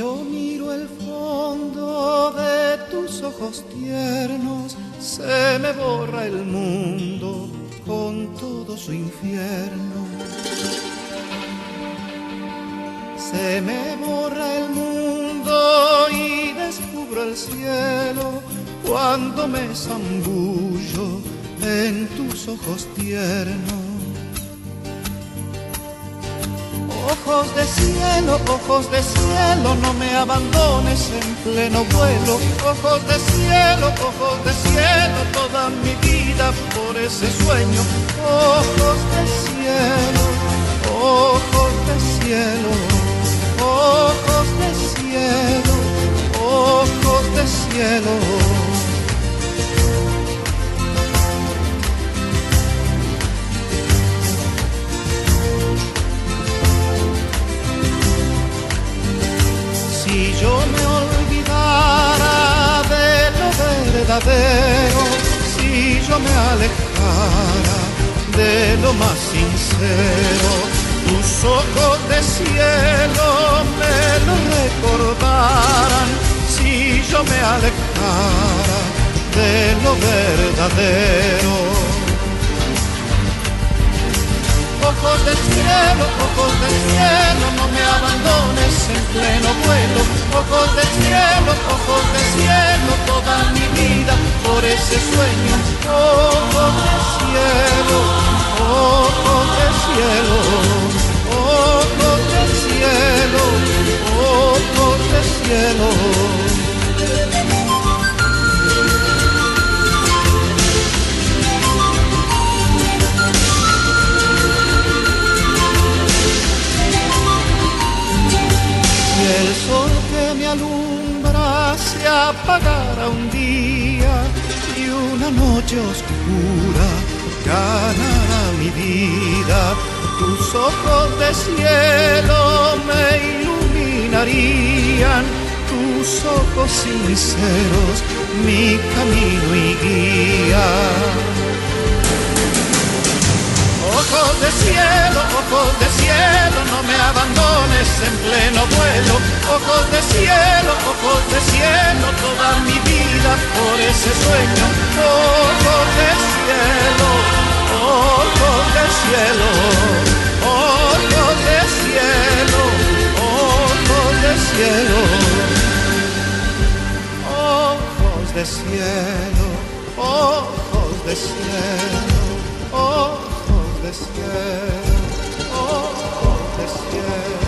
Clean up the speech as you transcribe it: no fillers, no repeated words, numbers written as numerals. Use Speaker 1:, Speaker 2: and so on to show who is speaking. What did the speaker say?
Speaker 1: yo miro el fondo de tus ojos tiernos, se me borra el mundo con todo su infierno. Se me borra el mundo y descubro el cielo cuando me zambullo en tus ojos tiernos. Ojos de cielo, no me abandones en pleno vuelo. Ojos de cielo, toda mi vida por ese sueño. Ojos de cielo, ojos de cielo, ojos de cielo, ojos de cielo. Si yo me olvidara de lo verdadero, si yo me alejara de lo más sincero, tus ojos de cielo me lo recordaran. Si yo me alejara de lo verdadero. Ojos del cielo, no me abandones en pleno vuelo. Ojos del cielo, toda mi vida por ese sueño. Ojos del cielo, ojos del cielo, ojos del cielo, ojos del cielo. El sol que me alumbra se apagara un día y una noche oscura ganará mi vida. Tus ojos de cielo me iluminarían, tus ojos sinceros mi camino y guía. Ojos de cielo, no me abandones en pleno vuelo. Ojos de cielo, toda mi vida por ese sueño. Ojos de cielo, ojos de cielo, ojos de cielo, ojos de cielo. Ojos de cielo, ojos de cielo, ojos de cielo, ojos de cielo.